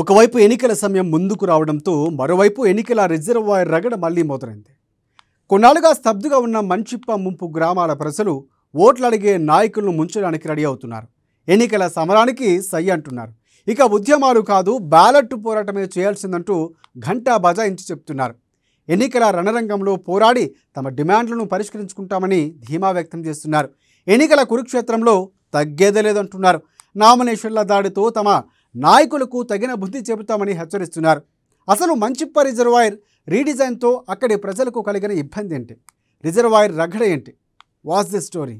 ఒకవైపు ఎన్నికల సమయం ముందుకు రావడంతో మరోవైపు ఎన్నికల రిజర్వాయర్ రగడ మళ్లీ మొదలైంది. కొన్నాళ్ళుగా స్తబ్దుగా ఉన్న మంచిప్ప ముంపు గ్రామాల ప్రజలు ఓట్లు అడిగే నాయకులను ముంచడానికి రెడీ అవుతున్నారు. ఎన్నికల సమరానికి సై అంటున్నారు. ఇక ఉద్యమాలు కాదు బ్యాలెట్ పోరాటమే చేయాల్సిందంటూ ఘంటా బజాయించి చెప్తున్నారు. ఎన్నికల రణరంగంలో పోరాడి తమ డిమాండ్లను పరిష్కరించుకుంటామని ధీమా వ్యక్తం చేస్తున్నారు. ఎన్నికల కురుక్షేత్రంలో తగ్గేదే లేదంటున్నారు. నామినేషన్ల దాడితో తమ నాయకులకు తగిన బుద్ధి చెబుతామని హెచ్చరిస్తున్నారు. అసలు మంచిప్ప రిజర్వాయర్ రీడిజైన్తో అక్కడి ప్రజలకు కలిగిన ఇబ్బంది ఏంటి? రిజర్వాయర్ రగడ ఏంటి? Watch the story.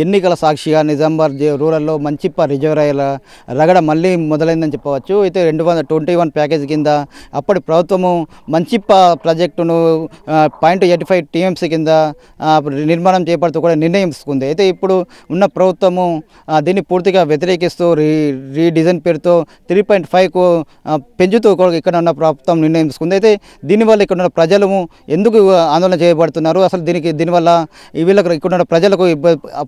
ఎన్నికల సాక్షిగా నిజామాబాద్ రూరల్లో మంచిప్ప రిజర్వాయర్ రగడ మళ్ళీ మొదలైందని చెప్పవచ్చు. అయితే 2021 ప్యాకేజ్ కింద అప్పటి ప్రభుత్వము మంచిప్ప ప్రాజెక్టును 0.85 TMC కింద నిర్మాణం చేపడుతూ కూడా నిర్ణయం తీసుకుంది. అయితే ఇప్పుడు ఉన్న ప్రభుత్వము దీన్ని పూర్తిగా వ్యతిరేకిస్తూ రీడిజైన్ పేరుతో 3.5కు పెంచుతూ ఇక్కడ ఉన్న ప్రభుత్వం నిర్ణయం తీసుకుంది. అయితే దీనివల్ల ఇక్కడ ఉన్న ప్రజలు ఎందుకు ఆందోళన చేయబడుతున్నారు, అసలు దీనివల్ల వీళ్ళకు ఇక్కడ ఉన్న ప్రజలకు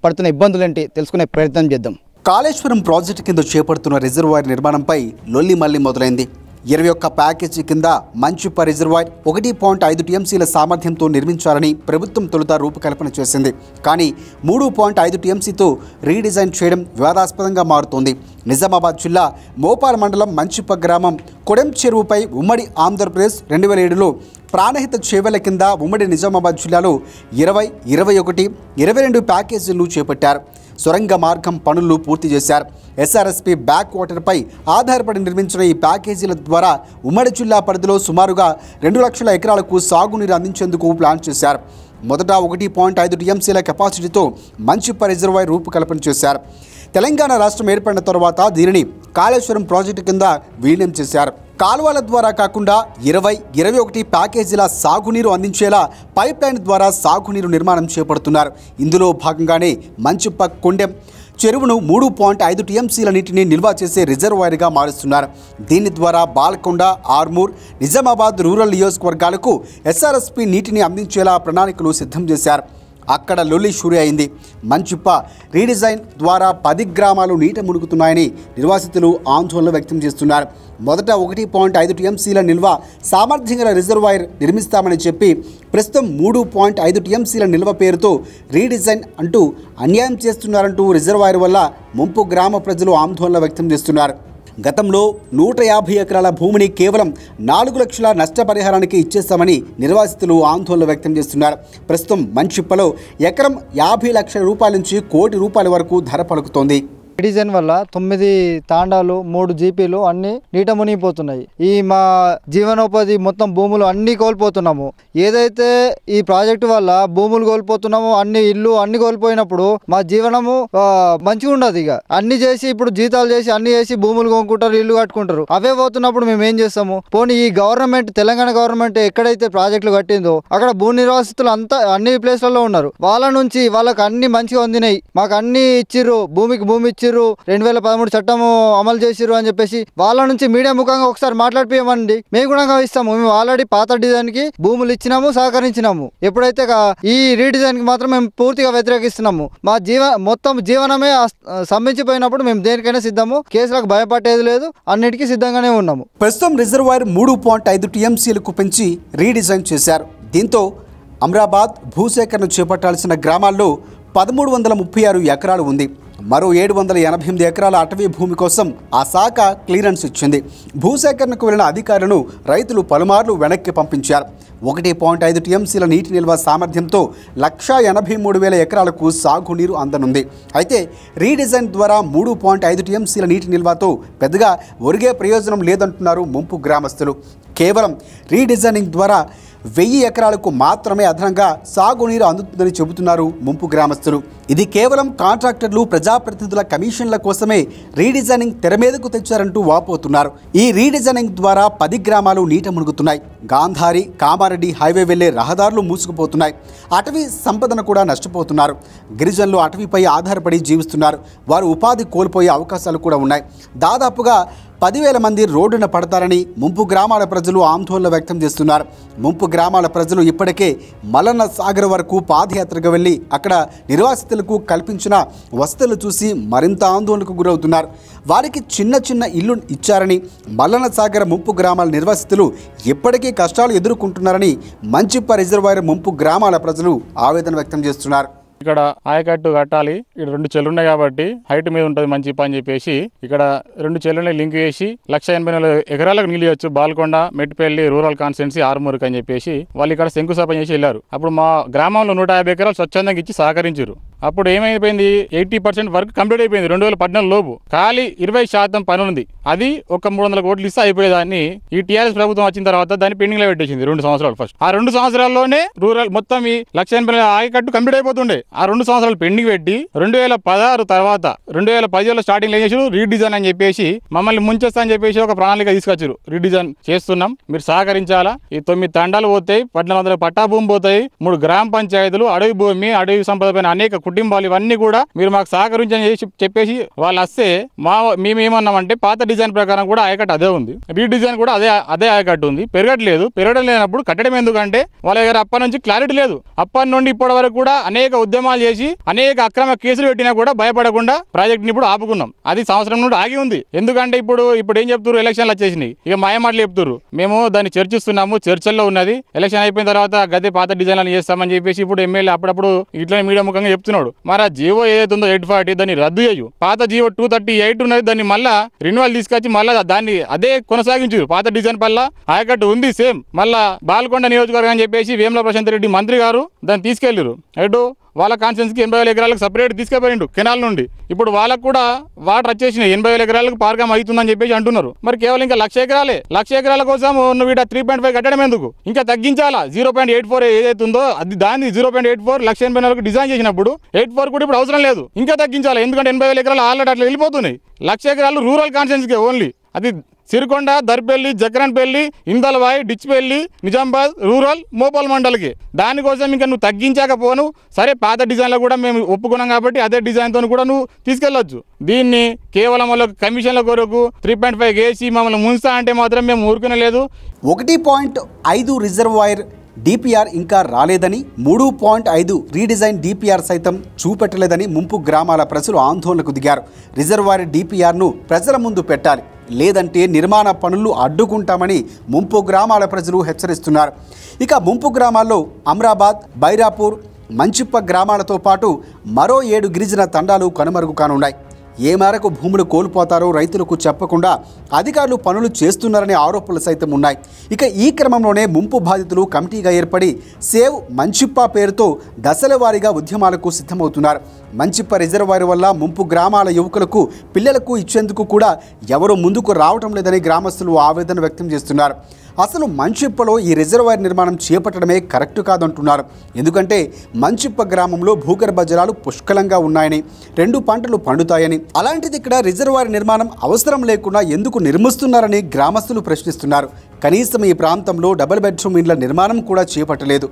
పడుతున్న ఇబ్బందులు ఏంటి తెలుసుకునే ప్రయత్నం చేద్దాం. కాళేశ్వరం ప్రాజెక్టు కింద చేపడుతున్న రిజర్వాయర్ నిర్మాణంపై లొల్లి మళ్లీ మొదలైంది. 21 ప్యాకేజీ కింద మంచిప్ప రిజర్వాయర్ 1.5 TMCల సామర్థ్యంతో నిర్మించాలని ప్రభుత్వం తొలుత రూపకల్పన చేసింది. కానీ 3.5 TMCతో రీడిజైన్ చేయడం వివాదాస్పదంగా మారుతోంది. నిజామాబాద్ జిల్లా మోపాల్ మండలం మంచిప్ప గ్రామం కొడెం చెరువుపై ఉమ్మడి ఆంధ్రప్రదేశ్ 2007లో ప్రాణహిత చేవెల కింద ఉమ్మడి నిజామాబాద్ జిల్లాలో 20, 21, 22 ప్యాకేజీలను చేపట్టారు. సొరంగ మార్గం పనులు పూర్తి చేశారు. SRSP బ్యాక్ వాటర్పై ఆధారపడి నిర్మించిన ఈ ప్యాకేజీల ద్వారా ఉమ్మడి జిల్లా పరిధిలో సుమారుగా 2 లక్షల ఎకరాలకు సాగునీరు అందించేందుకు ప్లాన్ చేశారు. మొదట 1.5 TMCల కెపాసిటీతో మంచిప్ప రిజర్వాయర్ రూపకల్పన చేశారు. తెలంగాణ రాష్ట్రం ఏర్పడిన తర్వాత దీనిని కాళేశ్వరం ప్రాజెక్టు కింద విలీనం చేశారు. కాలువల ద్వారా కాకుండా 20, 21 ప్యాకేజీల సాగునీరు అందించేలా పైప్ లైన్ ద్వారా సాగునీరు నిర్మాణం చేపడుతున్నారు. ఇందులో భాగంగానే మంచిప్ప కొండెం చెరువును 3.5 TMCల నీటిని నిల్వ చేసే రిజర్వాయర్గా మారుస్తున్నారు. దీని ద్వారా బాల్కొండ, ఆర్మూర్, నిజామాబాద్ రూరల్ నియోజకవర్గాలకు SRSP నీటిని అందించేలా ప్రణాళికలు సిద్ధం చేశారు. అక్కడ లొల్లి షూరి అయింది. మంచిప్ప రీడిజైన్ ద్వారా 10 గ్రామాలు నీట మునుగుతున్నాయని నిర్వాసితులు ఆందోళన వ్యక్తం చేస్తున్నారు. మొదట 1.5 TMCల నిల్వ సామర్థ్యం గల రిజర్వాయర్ నిర్మిస్తామని చెప్పి ప్రస్తుతం 3.5 TMCల నిల్వ పేరుతో రీడిజైన్ అంటూ అన్యాయం చేస్తున్నారంటూ రిజర్వాయర్ వల్ల ముంపు గ్రామ ప్రజలు ఆందోళన వ్యక్తం చేస్తున్నారు. గతంలో 150 ఎకరాల భూమిని కేవలం 4 లక్షల నష్టపరిహారానికి ఇచ్చేస్తామని నిర్వాసితులు ఆందోళన వ్యక్తం చేస్తున్నారు. ప్రస్తుతం మంచిప్పలో ఎకరం 50 లక్షల రూపాయల నుంచి ₹1 కోటి వరకు ధర పలుకుతోంది. రీడిజైన్ వల్ల 9 తాండాలు 3 జీపీలు అన్ని నీట మునిగిపోతున్నాయి. ఈ మా జీవనోపాధి మొత్తం భూములు అన్నీ కోల్పోతున్నాము. ఏదైతే ఈ ప్రాజెక్టు వల్ల భూములు కోల్పోతున్నామో అన్ని ఇల్లు అన్ని కోల్పోయినప్పుడు మా జీవనము మంచిగా ఉండదు. ఇక అన్ని చేసి ఇప్పుడు జీతాలు చేసి అన్ని చేసి భూములు కొనుక్కుంటారు, ఇల్లు కట్టుకుంటారు. అవే పోతున్నప్పుడు మేము ఏం చేస్తాము? పోనీ ఈ గవర్నమెంట్ తెలంగాణ గవర్నమెంట్ ఎక్కడైతే ప్రాజెక్టులు కట్టిందో అక్కడ భూ నిర్వాసితులు అంతా అన్ని ప్లేస్లలో ఉన్నారు. వాళ్ళ నుంచి వాళ్ళకి అన్ని మంచిగా అందినాయి, మాకు అన్ని ఇచ్చిర్రు, భూమికి భూమి ఇచ్చి 2013 చట్టం అమలు చేసిరు అని చెప్పేసి వాళ్ళ నుంచి మీడియా ముఖంగా ఒకసారి మాట్లాడిపోయామండి. మేము కూడా ఇస్తాము. మేము ఆల్రెడీ పాత డిజైన్ కి భూములు ఇచ్చినాము, సహకరించినాము. ఎప్పుడైతే ఈ రీడిజైన్ కి మాత్రం మేము పూర్తిగా వ్యతిరేకిస్తున్నాము. మా మొత్తం జీవనమే స్తంభించిపోయినప్పుడు మేము దేనికైనా సిద్ధము. కేసులకు భయపడేది లేదు, అన్నిటికీ సిద్ధంగానే ఉన్నాము. ప్రస్తుతం రిజర్వాయర్ 3.5 TMCలకు పెంచి రీడిజైన్ చేశారు. దీంతో అమ్రాబాద్ భూసేకరణ చేపట్టాల్సిన గ్రామాల్లో 1336 ఎకరాలు ఉంది. మరో 788 ఎకరాల అటవీ భూమి కోసం ఆ శాఖ క్లియరెన్స్ ఇచ్చింది. భూసేకరణకు వెళ్లిన అధికారులను రైతులు పలుమార్లు వెనక్కి పంపించారు. 1.5 TMCల నీటి నిల్వ సామర్థ్యంతో 1,83,000 ఎకరాలకు సాగునీరు అందనుంది. అయితే రీడిజైన్ ద్వారా 3.5 TMCల నీటి నిల్వతో పెద్దగా ఒరిగే ప్రయోజనం లేదంటున్నారు ముంపు గ్రామస్తులు. కేవలం రీడిజైనింగ్ ద్వారా 1000 ఎకరాలకు మాత్రమే అదనంగా సాగునీరు అందుతుందని చెబుతున్నారు ముంపు గ్రామస్తులు. ఇది కేవలం కాంట్రాక్టర్లు, ప్రజాప్రతినిధుల కమిషన్ల కోసమే రీడిజైనింగ్ తెర మీదకు తెచ్చారంటూ వాపోతున్నారు. ఈ రీడిజైనింగ్ ద్వారా 10 గ్రామాలు నీట మునుగుతున్నాయి. గాంధారి, కామారెడ్డి హైవే వెళ్లే రహదారులు మూసుకుపోతున్నాయి. అటవీ సంపదను కూడా నష్టపోతున్నారు. గిరిజనులు అటవీపై ఆధారపడి జీవిస్తున్నారు. వారు ఉపాధి కోల్పోయే అవకాశాలు కూడా ఉన్నాయి. దాదాపుగా 10,000 మంది రోడ్డున పడతారని ముంపు గ్రామాల ప్రజలు ఆందోళన వ్యక్తం చేస్తున్నారు. ముంపు గ్రామాల ప్రజలు ఇప్పటికే మల్లన్న సాగర్ వరకు పాదయాత్రగా వెళ్లి అక్కడ నిర్వాసితులకు కల్పించిన వసతులు చూసి మరింత ఆందోళనకు గురవుతున్నారు. వారికి చిన్న చిన్న ఇల్లు ఇచ్చారని మల్లన్న సాగర్ ముంపు గ్రామాల నిర్వాసితులు ఇప్పటికీ కష్టాలు ఎదుర్కొంటున్నారని మంచిప్ప రిజర్వాయర్ ముంపు గ్రామాల ప్రజలు ఆవేదన వ్యక్తం చేస్తున్నారు. ఇక్కడ ఆయకట్టు కట్టాలి, ఇక్కడ 2 చెల్లు ఉన్నాయి కాబట్టి హైట్ మీద ఉంటుంది మంచి అని చెప్పేసి ఇక్కడ 2 చెల్లుని లింక్ చేసి 1,84,000 ఎకరాలకు నీళ్ళు ఇవ్వచ్చు. బాల్కొండ, మెట్టిపల్లి రూరల్ కాన్స్టిట్యున్సీ ఆరుమూరుకు అని చెప్పేసి వాళ్ళు ఇక్కడ శంకుస్థాపన చేసి వెళ్ళారు. అప్పుడు మా గ్రామంలో 150 ఎకరాలు స్వచ్ఛందంగా ఇచ్చి సహకరించారు. అప్పుడు ఏమైపోయింది, 80% వర్క్ కంప్లీట్ అయిపోయింది 2014 లోపు. ఖాళీ 20% పని ఉంది. అది ఒక 300 కోట్లు ఇస్తే అయిపోయేదాన్ని ఈ టీఆర్ఎస్ ప్రభుత్వం వచ్చిన తర్వాత దాన్ని పెండింగ్ లో పెట్టేసింది 2 సంవత్సరాలు. ఫస్ట్ ఆ 2 సంవత్సరాల్లోనే రూరల్ మొత్తం ఈ 1,80,000 ఆయకట్టు కంప్లీట్ అయిపోతుండే. ఆ 2 సంవత్సరాలు పెండింగ్ పెట్టి 2016 తర్వాత 2017లో స్టార్టింగ్ లో చేసారు రీడిజైన్ అని చెప్పేసి మమ్మల్ని ముంచేస్తా అని చెప్పేసి ఒక ప్రణాళిక తీసుకొచ్చారు. రీడిజైన్ చేస్తున్నాం, మీరు సహకరించాలా. ఈ 9 తండాలు పోతాయి, 1,400 పట్టా భూమి పోతాయి, 3 గ్రామ పంచాయతీలు, అడవి భూమి, అడవి సంపద పైన అనేక కుటుంబాలు, ఇవన్నీ కూడా మీరు మాకు సహకరించని చెప్పేసి వాళ్ళు వస్తే మేము ఏమన్నామంటే పాత డిజైన్ ప్రకారం కూడా ఆయకట్టు అదే ఉంది, రీడిజైన్ కూడా అదే ఆయకట్టు ఉంది. పెరగడం లేనప్పుడు కట్టడం ఎందుకంటే వాళ్ళ దగ్గర అప్పటి నుంచి క్లారిటీ లేదు. అప్పటి నుండి ఇప్పటి వరకు కూడా అనేక ఉద్యమాలు చేసి అనేక అక్రమ కేసులు పెట్టినా కూడా భయపడకుండా ప్రాజెక్ట్ ని ఇప్పుడు ఆపుకున్నాం. అది సంవత్సరం నుండి ఆగి ఉంది. ఎందుకంటే ఇప్పుడు ఏం చెప్తారు, ఎలక్షన్లు వచ్చేసినాయి, ఇక మాయమాటలు చెప్తారు. మేము దాన్ని చర్చిస్తున్నాము, చర్చల్లో ఉన్నది. ఎలక్షన్ అయిపోయిన తర్వాత గదే పాత డిజైన్లు చేస్తామని చెప్పేసి ఇప్పుడు ఎమ్మెల్యే అప్పుడప్పుడు ఇట్లా మీడియా ముఖంగా చెప్తున్నాడు. మరి ఆ జీవో ఏదైతే ఉందో 840 దాన్ని రద్దు చేయు. పాత జీవో 238 ఉన్నది, దాన్ని మళ్ళా రెన్యువల్ తీసుకొచ్చి మళ్ళీ దాన్ని అదే కొనసాగించు. పాత డిజైన్ పల్ల ఆయకట్టు ఉంది సేమ్. మళ్ళా బాల్కొండ నియోజకవర్గం అని చెప్పేసి వేముల ప్రశాంత్ రెడ్డి మంత్రి గారు దాన్ని తీసుకెళ్లారు. ఎటు వాళ్ళ కాన్స్టిట్యున్సీకి 80,000 ఎకరాలకు సపరేట్ తీసుకెళ్ళిండు కెనాల్ నుండి. ఇప్పుడు వాళ్ళకు కూడా వాటర్ వచ్చేసినాయి, 80,000 ఎకరాలకు పార్కం అవుతుందని చెప్పేసి అంటున్నారు. మరి కేవలం ఇంకా 1,00,000 ఎకరాలే. 1,00,000 ఎకరాల కోసం నువ్వు ఇట 3.5 కట్టడం ఎందుకు? ఇంకా తగ్గించాలా. 0.84 ఏదైతే ఉందో అది దాన్ని 0.84 1,80,000 డిజైన్ చేసినప్పుడు 84 కూడా ఇప్పుడు అవసరం లేదు, ఇంకా తగ్గించాలి. ఎందుకంటే 80,000 ఎకరాలు ఆల్రెడీ అట్లా వెళ్ళిపోతున్నాయి. 1,00,000 ఎకరాలు రూరల్ కాన్స్టిట్యున్సీకి ఓన్లీ. అది సిరికొండ, దర్పల్లి, జక్రన్పల్లి, ఇందల్వాయి, డిచ్పల్లి, నిజామాబాద్ రూరల్ మోపాల్ మండలికి. దానికోసం ఇంకా నువ్వు తగ్గించకపోను సరే, పాత డిజైన్లో కూడా మేము ఒప్పుకున్నాం కాబట్టి అదే డిజైన్తో కూడా నువ్వు తీసుకెళ్లొచ్చు. దీన్ని కేవలం వాళ్ళ కమిషన్ల కొరకు 3.5 వేసి మమ్మల్ని ముంచుతా అంటే మాత్రం మేము ఊరుకునలేదు. 1.5 రిజర్వాయర్ డిపిఆర్ ఇంకా రాలేదని, 3.5 రీడిజైన్ డిపిఆర్ సైతం చూపెట్టలేదని ముంపు గ్రామాల ప్రజలు ఆందోళనకు దిగారు. రిజర్వాయర్ డిపిఆర్ను ప్రజల ముందు పెట్టాలి, లేదంటే నిర్మాణ పనులు అడ్డుకుంటామని ముంపు గ్రామాల ప్రజలు హెచ్చరిస్తున్నారు. ఇక ముంపు గ్రామాల్లో అమ్రాబాద్, బైరాపూర్, మంచిప్ప గ్రామాలతో పాటు మరో 7 గిరిజన తండాలు కనుమరుగు కానున్నాయి. ఏ మేరకు భూములు కోల్పోతారో రైతులకు చెప్పకుండా అధికారులు పనులు చేస్తున్నారనే ఆరోపణలు సైతం ఉన్నాయి. ఇక ఈ క్రమంలోనే ముంపు బాధితులు కమిటీగా ఏర్పడి సేవ్ మంచిప్ప పేరుతో దశల వారీగా ఉద్యమాలకు సిద్ధమవుతున్నారు. మంచిప్ప రిజర్వాయర్ వల్ల ముంపు గ్రామాల యువకులకు, పిల్లలకు ఇచ్చేందుకు కూడా ఎవరూ ముందుకు రావటం లేదని గ్రామస్తులు ఆవేదన వ్యక్తం చేస్తున్నారు. అసలు మంచిప్పలో ఈ రిజర్వాయర్ నిర్మాణం చేపట్టడమే కరెక్ట్ కాదంటున్నారు. ఎందుకంటే మంచిప్ప గ్రామంలో భూగర్భ జలాలు పుష్కలంగా ఉన్నాయని, 2 పంటలు పండుతాయని, అలాంటిది ఇక్కడ రిజర్వాయర్ నిర్మాణం అవసరం లేకుండా ఎందుకు నిర్మిస్తున్నారని గ్రామస్తులు ప్రశ్నిస్తున్నారు. కనీసం ఈ ప్రాంతంలో డబుల్ బెడ్రూమ్ ఇండ్ల నిర్మాణం కూడా చేపట్టలేదు.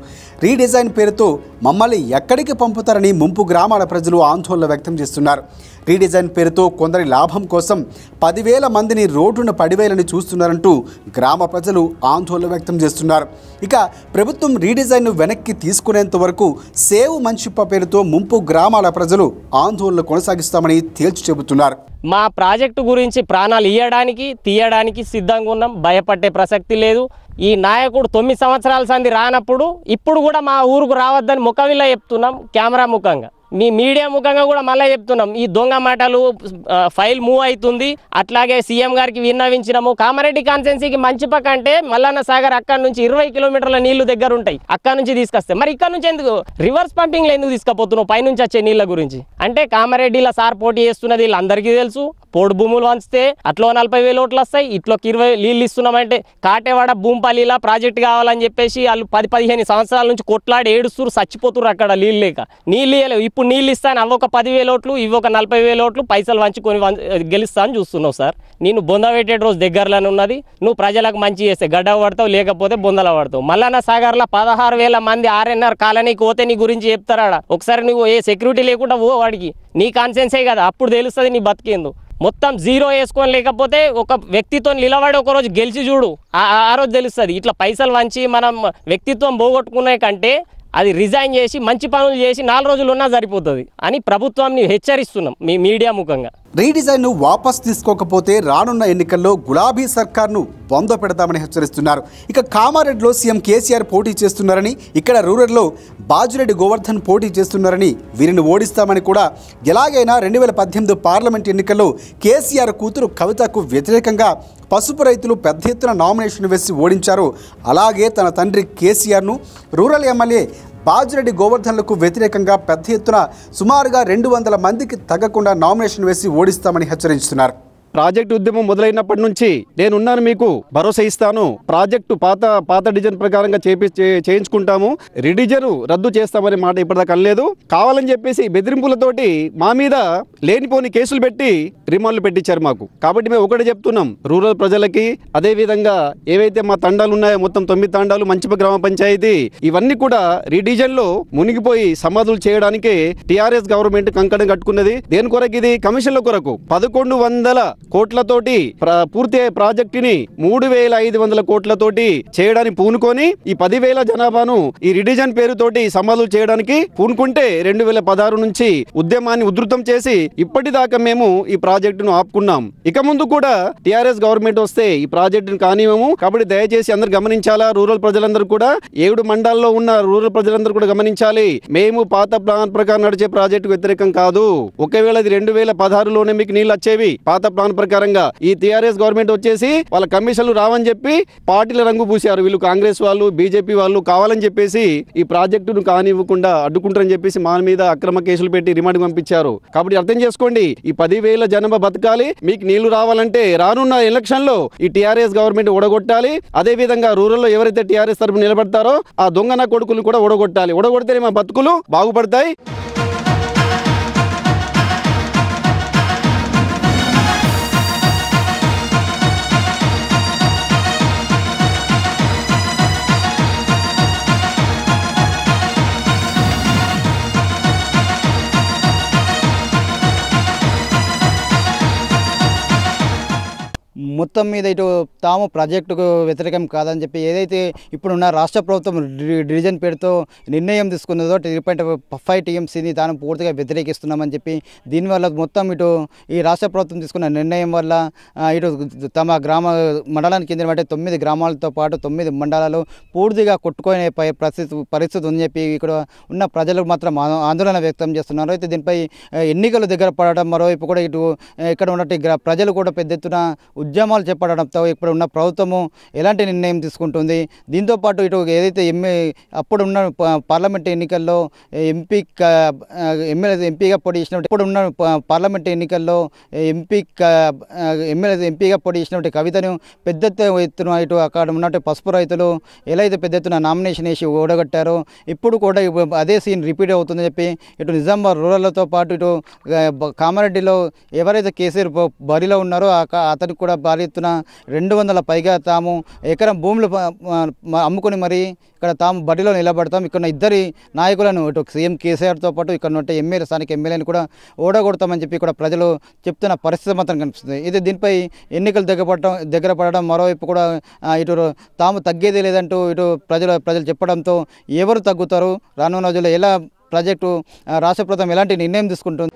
రీడిజైన్ పేరుతో మమ్మల్ని ఎక్కడికి పంపుతారని ముంపు గ్రామాల ప్రజలు ఆందోళన వ్యక్తం చేస్తున్నారు. రీడిజైన్ పేరుతో కొందరి లాభం కోసం 10,000 మందిని రోడ్డున పడివేయాలని చూస్తున్నారంటూ గ్రామ ప్రజలు ఆందోళన వ్యక్తం చేస్తున్నారు. ఇక ప్రభుత్వం రీడిజైన్ను వెనక్కి తీసుకునేంత వరకు సేవ్ మంచిప్ప పేరుతో ముంపు గ్రామాల ప్రజలు ఆందోళన కొనసాగిస్తామని తేల్చి చెబుతున్నారు. మా ప్రాజెక్టు గురించి ప్రాణాలు తీయడానికి సిద్ధంగా ఉన్నాం, భయపడే ప్రసక్తి లేదు. ఈ నాయకుడు 9 సంవత్సరాల సంది రానప్పుడు ఇప్పుడు కూడా మా ఊరుకు రావద్దని ముఖవిలా చెప్తున్నాం. కెమెరా ముఖంగా, మీ మీడియా ముఖంగా కూడా మళ్ళీ చెప్తున్నాం. ఈ దొంగ మాటలు ఫైల్ మూవ్ అవుతుంది. అట్లాగే సీఎం గారికి విన్నవించినాము. కామారెడ్డి కాన్స్టిట్యున్సీకి మంచిప్ప కంటే మల్లన్న సాగర్ అక్కడ నుంచి 20 కిలోమీటర్ల నీళ్లు దగ్గర ఉంటాయి. అక్కడ నుంచి తీసుకొస్తే మరి ఇక్కడ నుంచి ఎందుకు రివర్స్ పంపింగ్లో ఎందుకు తీసుకుపోతున్నావు? పైనుంచి వచ్చే నీళ్ళ గురించి అంటే కామారెడ్డిలో సార్ పోటీ చేస్తున్నది వీళ్ళందరికీ తెలుసు. పోడు భూములు వంచితే అట్లో 40,000 ఓట్లు వస్తాయి, ఇట్లోకి 20 నీళ్ళు ఇస్తున్నామంటే కాటేవాడ భూంపల్లిలా ప్రాజెక్ట్ కావాలని చెప్పేసి వాళ్ళు 10-15 సంవత్సరాల నుంచి కొట్లాడి ఏడుస్తున్నారు, చచ్చిపోతున్నారు అక్కడ నీళ్ళు లేక. నీళ్ళు ఇవ్వలేవు, ఇప్పుడు నీళ్ళు ఇస్తాను అవి ఒక 10,000 ఓట్లు ఇవి ఒక 40,000 ఓట్లు పైసలు వంచుకొని గెలుస్తా అని చూస్తున్నావు సార్. నేను బొంద పెట్టే రోజు దగ్గరలోనే ఉన్నది, నువ్వు ప్రజలకు మంచి చేస్తే గడ్డ పడతావు, లేకపోతే బొందల పడతావు. మల్లన్న సాగర్లో 16,000 మంది ఆర్ఎన్ఆర్ కాలనీకి పోతే నీ గురించి చెప్తారా? ఒకసారి నువ్వు ఏ సెక్యూరిటీ లేకుండా ఓ వాడికి నీ కాన్సెన్సే కదా, అప్పుడు తెలుస్తుంది నీ బతికేందు. మొత్తం జీరో వేసుకొని లేకపోతే ఒక వ్యక్తితో నిలబడి ఒకరోజు గెలిచి చూడు, ఆ రోజు తెలుస్తుంది. ఇట్లా పైసలు వంచి మనం వ్యక్తిత్వం పోగొట్టుకునే కంటే అది రిజైన్ చేసి మంచి పనులు చేసి 4 రోజులు ఉన్నా సరిపోతుంది అని ప్రభుత్వాన్ని హెచ్చరిస్తున్నాం మీ మీడియా ముఖంగా. రీడిజైన్ను వాపస్ తీసుకోకపోతే రానున్న ఎన్నికల్లో గులాబీ సర్కార్ను బొంద పెడతామని హెచ్చరిస్తున్నారు. ఇక కామారెడ్డిలో సీఎం కేసీఆర్ పోటీ చేస్తున్నారని, ఇక్కడ రూరల్లో బాజిరెడ్డి గోవర్ధన్ పోటీ చేస్తున్నారని, వీరిని ఓడిస్తామని కూడా ఎలాగైనా 2018 పార్లమెంట్ ఎన్నికల్లో కేసీఆర్ కూతురు కవితకు వ్యతిరేకంగా పసుపు రైతులు పెద్ద ఎత్తున నామినేషన్ వేసి ఓడించారు. అలాగే తన తండ్రి కేసీఆర్ను రూరల్ ఎమ్మెల్యే బాజిరెడ్డి గోవర్ధన్లకు వ్యతిరేకంగా పెద్ద ఎత్తున సుమారుగా 200 మందికి తగ్గకుండా నామినేషన్ వేసి ఓడిస్తామని హెచ్చరిస్తున్నారు. ప్రాజెక్టు ఉద్యమం మొదలైనప్పటి నుంచి నేనున్నాను, మీకు భరోసా ఇస్తాను, ప్రాజెక్టు పాత డిజైన్ ప్రకారంగా చేయించుకుంటాము, రిడిజన్ రద్దు చేస్తామనే మాట ఇప్పటిదాకా అనలేదు. కావాలని చెప్పేసి బెదిరింపులతోటి మా మీద లేనిపోని కేసులు పెట్టి రిమాండ్లు పెట్టించారు మాకు. కాబట్టి మేము ఒకటే చెప్తున్నాం రూరల్ ప్రజలకి, అదేవిధంగా ఏవైతే మా తండాలు ఉన్నాయో మొత్తం 9 తండాలు, మంచిప గ్రామ పంచాయతీ, ఇవన్నీ కూడా రీడిజన్లో మునిగిపోయి సమాధులు చేయడానికి టీఆర్ఎస్ గవర్నమెంట్ కంకణం కట్టుకున్నది. దేని కొరకు? ఇది కమిషన్ల కొరకు. 1100 కోట్లతోటి పూర్తి ప్రాజెక్టుని 3,500 కోట్లతోటి చేయడానికి పూనుకొని ఈ 10,000 జనాభాను ఈ రిడిజన్ పేరుతోటి సమాధులు చేయడానికి పూనుకుంటే 2016 నుంచి ఉద్యమాన్ని ఉధృతం చేసి ఇప్పటిదాకా మేము ఈ ప్రాజెక్టును ఆపుకున్నాం. ఇక ముందు కూడా టీఆర్ఎస్ గవర్నమెంట్ వస్తే ఈ ప్రాజెక్టును కానివ్వము. కాబట్టి దయచేసి అందరు గమనించాలా, రూరల్ ప్రజలందరూ కూడా 7 మండలాల్లో ఉన్న రూరల్ ప్రజలందరూ కూడా గమనించాలి. మేము పాత ప్లాన్ ప్రకారం నడిచే ప్రాజెక్టుకు వ్యతిరేకం కాదు. ఒకవేళ ఇది 2016లోనే మీకు నీళ్ళు వచ్చేవి పాత ప్లాన్ ప్రకారంగా. ఈ టీఆర్ఎస్ గవర్నమెంట్ వచ్చేసి వాళ్ళ కమిషన్లు రావని చెప్పి పార్టీల రంగు పూసారు. వీళ్ళు కాంగ్రెస్ వాళ్ళు, బీజేపీ వాళ్ళు కావాలని చెప్పేసి ఈ ప్రాజెక్టును కానివ్వకుండా అడ్డుకుంటారని చెప్పేసి మా మీద అక్రమ కేసులు పెట్టి రిమాండ్ పంపించారు. కాబట్టి అర్థం చేసుకోండి, ఈ 10,000 జనాభా బతకాలి, మీకు నీళ్లు రావాలంటే రానున్న ఎలక్షన్ లో ఈ టీఆర్ఎస్ గవర్నమెంట్ ఓడగొట్టాలి. అదే విధంగా రూరల్లో ఎవరైతే టీఆర్ఎస్ తరఫున నిలబడతారో ఆ దొంగన కొడుకులు కూడా ఓడగొట్టాలి. ఓడగొడితేనే మా బతుకులు బాగుపడతాయి. మొత్తం మీద ఇటు తాము ప్రాజెక్టుకు వ్యతిరేకం కాదని చెప్పి ఏదైతే ఇప్పుడున్న రాష్ట్ర ప్రభుత్వం డివిజన్ పేరుతో నిర్ణయం తీసుకున్నదో 3.5 టీఎంసీని తాను పూర్తిగా వ్యతిరేకిస్తున్నామని చెప్పి, దీనివల్ల మొత్తం ఇటు ఈ రాష్ట్ర ప్రభుత్వం తీసుకున్న నిర్ణయం వల్ల ఇటు తమ మండలానికి చెందిన 9 గ్రామాలతో పాటు 9 మండలాలు పూర్తిగా కొట్టుకునే పరిస్థితి ఉందని చెప్పి ఇక్కడ ఉన్న ప్రజలు మాత్రం ఆందోళన వ్యక్తం చేస్తున్నారు. అయితే దీనిపై ఎన్నికలు దగ్గర పడడం, మరోవైపు కూడా ఇటు ఇక్కడ ఉన్న ప్రజలు కూడా పెద్ద ఎత్తున ఉద్యమాలు చేపట్టడంతో ఇప్పుడు ఉన్న ప్రభుత్వము ఎలాంటి నిర్ణయం తీసుకుంటుంది. దీంతోపాటు ఇటు ఏదైతే అప్పుడు ఉన్న పార్లమెంట్ ఎన్నికల్లో ఎంపీగా పోటీ చేసినప్పుడు ఇప్పుడు ఉన్న పార్లమెంట్ ఎన్నికల్లో ఎంపీగా పోటీ చేసినటువంటి కవితను పెద్ద ఎత్తున ఇటు అక్కడ ఉన్నట్టు పసుపు రైతులు ఎలా అయితే పెద్ద ఎత్తున నామినేషన్ వేసి ఓడగట్టారో ఇప్పుడు కూడా అదే సీన్ రిపీట్ అవుతుందని చెప్పి ఇటు నిజామాబాద్ రూరల్తో పాటు ఇటు కామారెడ్డిలో ఎవరైతే కేసీఆర్ బరిలో ఉన్నారో అతనికి కూడా భారీ ఎత్తున 200 పైగా తాము ఎకరం భూములు అమ్ముకొని మరి ఇక్కడ తాము బడిలో నిలబడతాం, ఇక్కడ ఇద్దరి నాయకులను ఇటు సీఎం కేసీఆర్తో పాటు ఇక్కడ ఉన్న స్థానిక ఎమ్మెల్యేని కూడా ఓడగొడతామని చెప్పి కూడా ప్రజలు చెప్తున్న పరిస్థితి మాత్రం కనిపిస్తుంది. ఇది దీనిపై ఎన్నికలు దగ్గర పడడం, మరోవైపు కూడా ఇటు తాము తగ్గేది లేదంటూ ఇటు ప్రజలు చెప్పడంతో ఎవరు తగ్గుతారు, రానున్న రోజుల్లో ఎలా ప్రాజెక్టు రాష్ట్ర ప్రభుత్వం ఎలాంటి నిర్ణయం తీసుకుంటుంది.